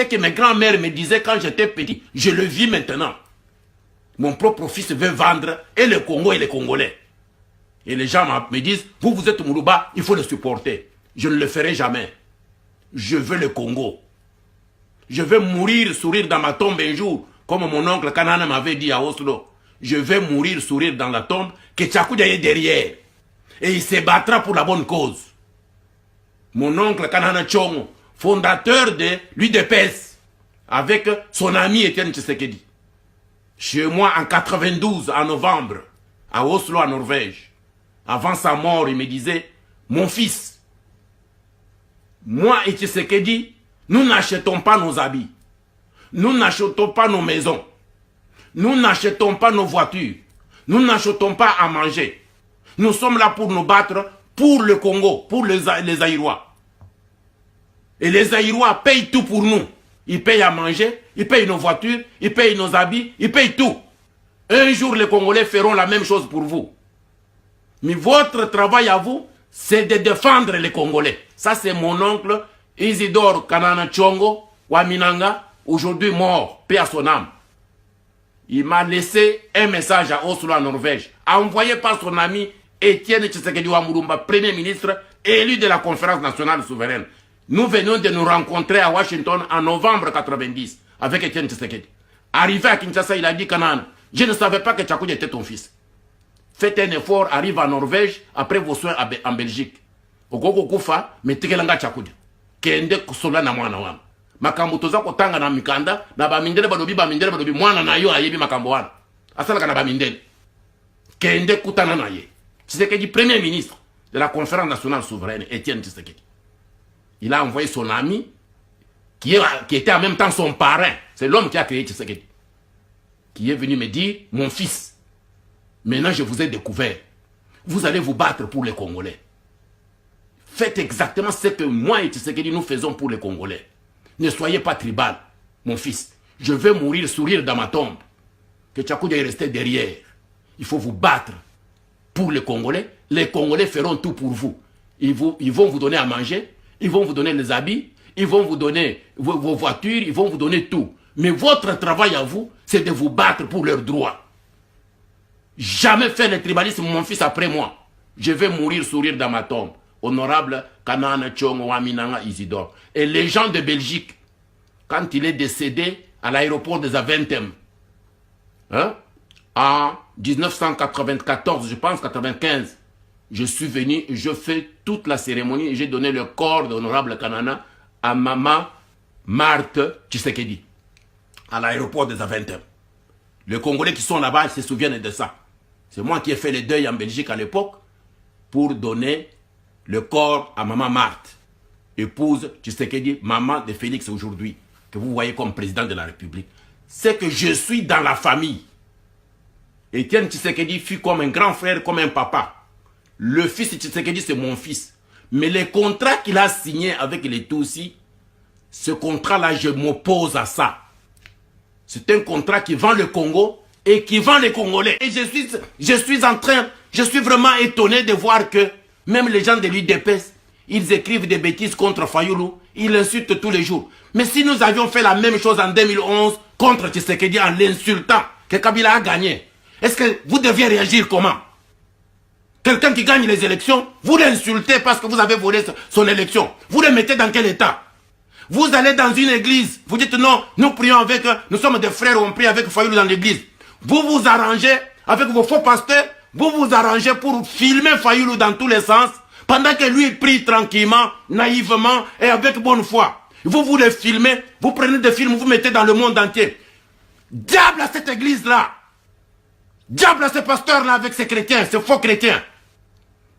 C'est que mes grands-mères me disaient quand j'étais petit, je le vis maintenant. Mon propre fils veut vendre et le Congo et les Congolais. Et les gens me disent, vous êtes Moulouba, il faut le supporter. Je ne le ferai jamais. Je veux le Congo. Je veux mourir, sourire dans ma tombe un jour, comme mon oncle Kanana m'avait dit à Oslo. Je vais mourir, sourire dans la tombe, que Tchakoudia est derrière. Et il se battra pour la bonne cause. Mon oncle Kanana Tchongo, fondateur de l'UDPS, avec son ami Etienne Tshisekedi. Chez moi, en 92, en novembre, à Oslo, en Norvège. Avant sa mort, il me disait, mon fils, moi et Tshisekedi, nous n'achetons pas nos habits. Nous n'achetons pas nos maisons. Nous n'achetons pas nos voitures. Nous n'achetons pas à manger. Nous sommes là pour nous battre pour le Congo, pour les Aïrois. Et les Aïrois payent tout pour nous. Ils payent à manger, ils payent nos voitures, ils payent nos habits, ils payent tout. Un jour, les Congolais feront la même chose pour vous. Mais votre travail à vous, c'est de défendre les Congolais. Ça, c'est mon oncle Isidore Kanana Tchongo, Waminanga, aujourd'hui mort, paix à son âme. Il m'a laissé un message à Oslo, en Norvège, envoyé par son ami Etienne Tshisekedi Wamulumba, Premier ministre, élu de la Conférence nationale souveraine. Nous venons de nous rencontrer à Washington en novembre 90 avec Etienne Tshisekedi. Arrivé à Kinshasa, il a dit, Kanana, je ne savais pas que Tchakoudia était ton fils. Faites un effort, arrive en Norvège, après vos soins en Belgique. Okoko kufa, metekelanga Tchakoudia. Kende kusola na mwana wana. Makambo toza kotanga na mikanda, na bamindele balobi mwana na yo ayebi makambo wana. Asalaka na bamindele. Kende kutana na ye. Tshisekedi, premier ministre de la Conférence nationale souveraine, Etienne Tshisekedi. Il a envoyé son ami, qui était en même temps son parrain. C'est l'homme qui a créé Tshisekedi. Qui est venu me dire, mon fils, maintenant je vous ai découvert. Vous allez vous battre pour les Congolais. Faites exactement ce que moi et Tshisekedi nous faisons pour les Congolais. Ne soyez pas tribal, mon fils. Je vais mourir, sourire dans ma tombe. Que Tchakoudia est resté derrière. Il faut vous battre pour les Congolais. Les Congolais feront tout pour vous. Ils vont vous donner à manger. Ils vont vous donner les habits. Ils vont vous donner vos voitures. Ils vont vous donner tout. Mais votre travail à vous, c'est de vous battre pour leurs droits. Jamais faire le tribalisme, mon fils, après moi. Je vais mourir, sourire dans ma tombe. Honorable Kanana Tchongo Waminanga Isidore. Et les gens de Belgique, quand il est décédé à l'aéroport de Zaventem, hein, en 1994, je pense, 95, je suis venu, je fais toute la cérémonie et j'ai donné le corps de l'honorable Kanana à maman Marthe Tshisekedi, à l'aéroport de Zaventem. Les Congolais qui sont là-bas se souviennent de ça. C'est moi qui ai fait le deuil en Belgique à l'époque pour donner le corps à maman Marthe, épouse Tshisekedi, maman de Félix aujourd'hui, que vous voyez comme président de la République. C'est que je suis dans la famille. Etienne Tshisekedi fut comme un grand frère, comme un papa. Le fils de Tshisekedi, c'est mon fils. Mais le contrat qu'il a signé avec les Tutsis, ce contrat-là, je m'oppose à ça. C'est un contrat qui vend le Congo et qui vend les Congolais. Et je suis vraiment étonné de voir que même les gens de l'UDPS, ils écrivent des bêtises contre Fayoulou, ils l'insultent tous les jours. Mais si nous avions fait la même chose en 2011 contre Tshisekedi en l'insultant, que Kabila a gagné, est-ce que vous deviez réagir comment? Quelqu'un qui gagne les élections, vous l'insultez parce que vous avez volé son élection. Vous le mettez dans quel état? Vous allez dans une église, vous dites non, nous prions avec, nous sommes des frères, on prie avec Fayoulou dans l'église. Vous vous arrangez avec vos faux pasteurs, vous vous arrangez pour filmer Fayoulou dans tous les sens, pendant que lui prie tranquillement, naïvement et avec bonne foi. Vous le filmez, vous prenez des films, vous mettez dans le monde entier. Diable à cette église-là! Diable à ce pasteur-là avec ces chrétiens, ces faux chrétiens!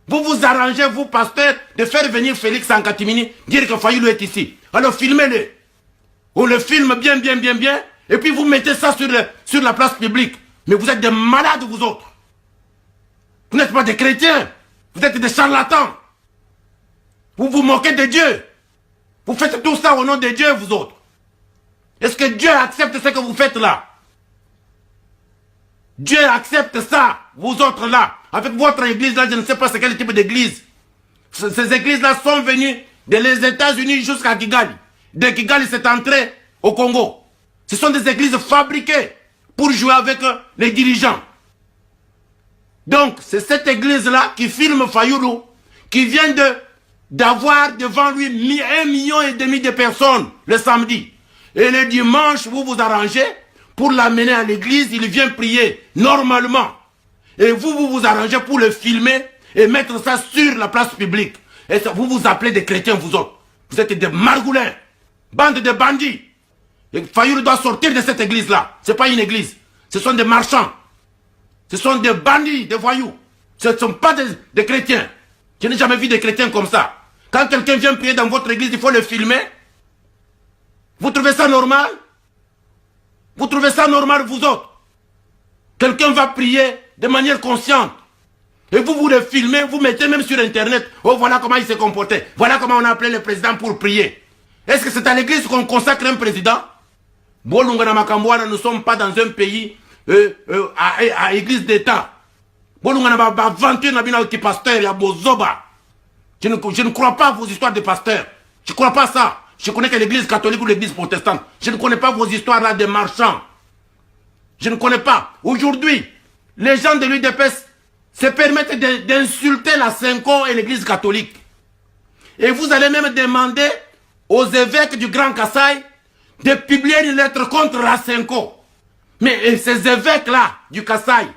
Vous vous arrangez, vous pasteurs, de faire venir Félix Ankatimini, dire que Fayoulou est ici. Alors filmez-le. On le filme bien, et puis vous mettez ça sur la place publique. Mais vous êtes des malades, vous autres. Vous n'êtes pas des chrétiens. Vous êtes des charlatans. Vous vous moquez de Dieu. Vous faites tout ça au nom de Dieu, vous autres. Est-ce que Dieu accepte ce que vous faites là? Dieu accepte ça, vous autres là. Avec votre église là, je ne sais pas c'est quel type d'église. Ces églises là sont venues des États-Unis jusqu'à Kigali. De Kigali, c'est entré au Congo. Ce sont des églises fabriquées pour jouer avec les dirigeants. Donc, c'est cette église-là qui filme Fayoulou, qui vient d'avoir devant lui 1,5 million de personnes le samedi. Et le dimanche, vous vous arrangez pour l'amener à l'église, il vient prier normalement. Et vous vous arrangez pour le filmer et mettre ça sur la place publique. Et ça, vous vous appelez des chrétiens, vous autres. Vous êtes des margoulins, bande de bandits. Et Fayoulou doit sortir de cette église-là. Ce n'est pas une église. Ce sont des marchands. Ce sont des bandits, des voyous. Ce ne sont pas des chrétiens. Je n'ai jamais vu des chrétiens comme ça. Quand quelqu'un vient prier dans votre église, il faut le filmer. Vous trouvez ça normal? Vous trouvez ça normal, vous autres? Quelqu'un va prier de manière consciente. Et vous le filmez, vous mettez même sur Internet. Oh, voilà comment il s'est comporté. Voilà comment on a appelé le président pour prier. Est-ce que c'est à l'église qu'on consacre un président? Bolungana Makambouana, nous ne sommes pas dans un pays à église d'État. Bolungana Bavantu Nabina qui pasteur, il y a Bozoba. Je ne crois pas à vos histoires de pasteurs. Je ne crois pas ça. Je connais que l'église catholique ou l'église protestante. Je ne connais pas vos histoires là de marchands. Je ne connais pas. Aujourd'hui, les gens de l'UDPS se permettent d'insulter la Senko et l'église catholique. Et vous allez même demander aux évêques du Grand Kasaï de publier une lettre contre la Senko. Mais ces évêques-là du Kasaï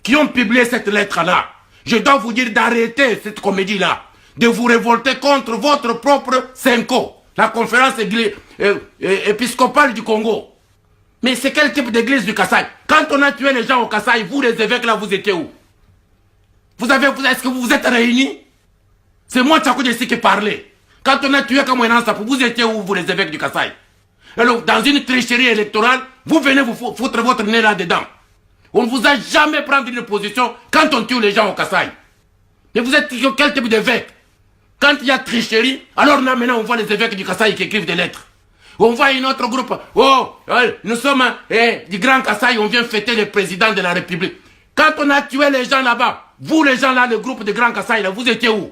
qui ont publié cette lettre-là, je dois vous dire d'arrêter cette comédie-là, de vous révolter contre votre propre Senko, la conférence épiscopale du Congo. Mais c'est quel type d'église du Kasaï? Quand on a tué les gens au Kasaï, vous les évêques-là, vous étiez où? Est-ce que vous vous êtes réunis? C'est moi, Tchakou Djessi, qui parlait. Quand on a tué Kamouénan Sapou, vous étiez où, vous les évêques du Kasaï? Alors, dans une tricherie électorale, vous venez vous foutre votre nez là-dedans. On ne vous a jamais pris une position quand on tue les gens au Kasaï. Mais vous êtes quel type d'évêque? Quand il y a tricherie, alors là maintenant on voit les évêques du Kasaï qui écrivent des lettres. On voit un autre groupe, oh, nous sommes du Grand Kasaï, on vient fêter le président de la République. Quand on a tué les gens là-bas, vous les gens là, le groupe de Grand Kasaï, là, vous étiez où?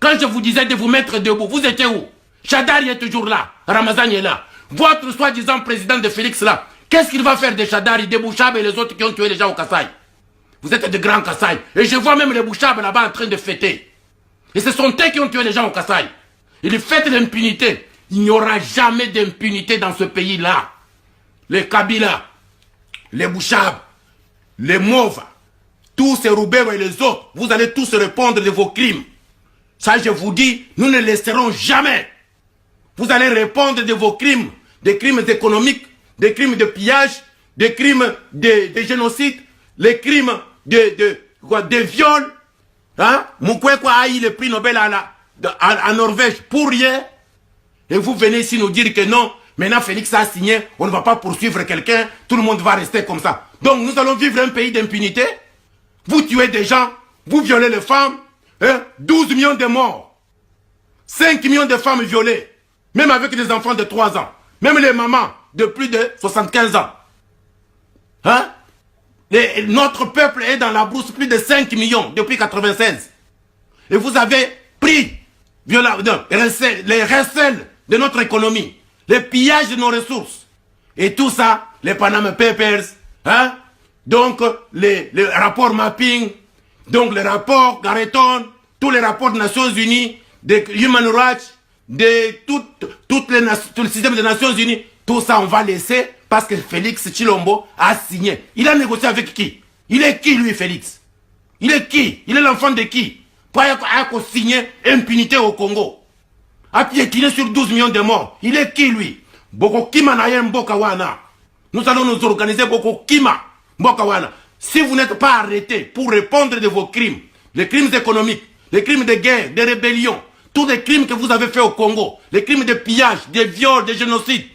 Quand je vous disais de vous mettre debout, vous étiez où? Chadari est toujours là, Ramazan est là. Votre soi-disant président de Félix là, qu'est-ce qu'il va faire de Chadari, de Bouchab et les autres qui ont tué les gens au Kasaï? Vous êtes de Grand Kasaï. Et je vois même les Bouchab là-bas en train de fêter. Et ce sont eux qui ont tué les gens au Kasaï. Ils fêtent l'impunité. Il n'y aura jamais d'impunité dans ce pays-là. Les Kabila, les Bouchab, les Mauves, tous ces Roubaix et les autres, vous allez tous répondre de vos crimes. Ça, je vous dis, nous ne laisserons jamais. Vous allez répondre de vos crimes, des crimes économiques, des crimes de pillage, des crimes de génocide, les crimes de viol. Hein? Mukwekwa a eu le prix Nobel en Norvège pour rien. Et vous venez ici nous dire que non, maintenant Félix a signé, on ne va pas poursuivre quelqu'un, tout le monde va rester comme ça. Donc nous allons vivre un pays d'impunité. Vous tuez des gens, vous violez les femmes, hein? 12 millions de morts, 5 millions de femmes violées, même avec des enfants de 3 ans, même les mamans de plus de 75 ans. Hein? Notre peuple est dans la brousse plus de 5 millions depuis 96. Et vous avez pris les recels de notre économie, les pillages de nos ressources. Et tout ça, les Panama Papers, hein? Donc les rapports mapping, donc les rapports Garreton, tous les rapports des Nations Unies, de Human Rights, de tout le système des Nations Unies, tout ça on va laisser parce que Félix Tshilombo a signé. Il a négocié avec qui? Il est qui lui, Félix? Il est qui? Il est l'enfant de qui? Pour avoir signé impunité au Congo. A piétiné sur 12 millions de morts. Il est qui lui? Boko Kima Nayen Mbokawana. Nous allons nous organiser Boko Kima Mbokawana. Si vous n'êtes pas arrêtés pour répondre de vos crimes, les crimes économiques, les crimes de guerre, de rébellion, tous les crimes que vous avez faits au Congo, les crimes de pillage, de viol, de génocide,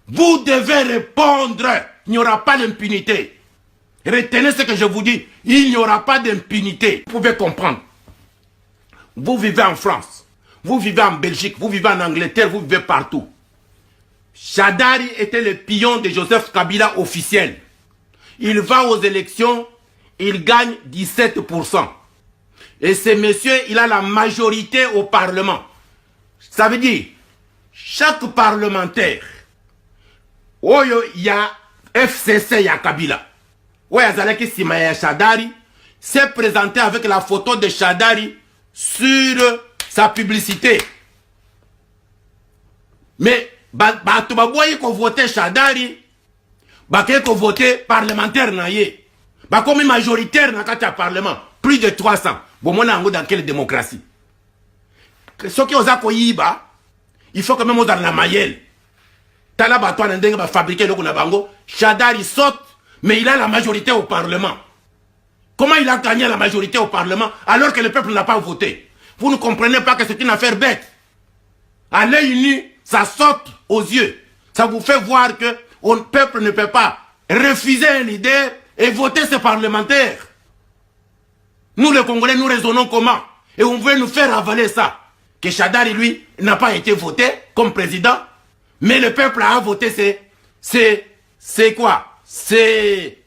vous devez répondre. Il n'y aura pas d'impunité. Retenez ce que je vous dis. Il n'y aura pas d'impunité. Vous pouvez comprendre. Vous vivez en France. Vous vivez en Belgique. Vous vivez en Angleterre. Vous vivez partout. Chadari était le pion de Joseph Kabila officiel. Il va aux élections. Il gagne 17%. Et ce monsieur, il a la majorité au Parlement. Ça veut dire, chaque parlementaire Oyo ya FCC ya Kabila. Oyo Azalaki Sima ya Shadari s'est présenté avec la photo de Shadari sur sa publicité. Mais bato baboyi ko voter Shadari, baké ko voter parlementaire na ye. Ba comme majoritaire na kati ya parlement, plus de 300. Bon mona ngo dans quelle démocratie? Ce qui osa ko yiba, il faut que même osa na mayel. Tala bato na ndenge ba fabriquer loko na bango, Shadari saute, mais il a la majorité au parlement. Comment il a gagné la majorité au parlement alors que le peuple n'a pas voté? Vous ne comprenez pas que c'est une affaire bête. À l'œil nu, ça saute aux yeux. Ça vous fait voir que le peuple ne peut pas refuser un leader et voter ses parlementaires. Nous les Congolais, nous raisonnons comment? Et on veut nous faire avaler ça. Que Shadari, lui, n'a pas été voté comme président, mais le peuple a voté c'est quoi? C'est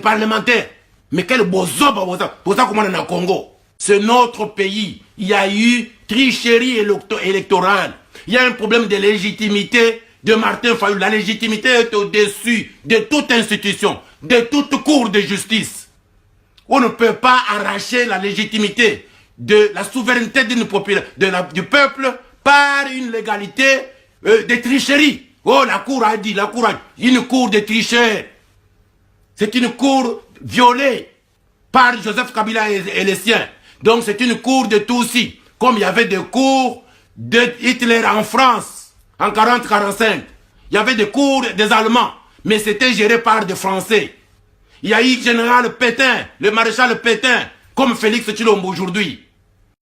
parlementaire. Mais quel bozo pour ça comment on est au Congo? C'est notre pays. Il y a eu tricherie électorale. Il y a un problème de légitimité de Martin Fayulu. La légitimité est au-dessus de toute institution, de toute cour de justice. On ne peut pas arracher la légitimité de la souveraineté d'une population, du peuple par une légalité de tricherie. Oh, la cour a dit, une cour de tricheurs. C'est une cour violée par Joseph Kabila et les siens. Donc c'est une cour de Tutsi, comme il y avait des cours de Hitler en France, en 40-45. Il y avait des cours des Allemands, mais c'était géré par des Français. Il y a eu le général Pétain, le maréchal Pétain, comme Félix Tshilombo aujourd'hui.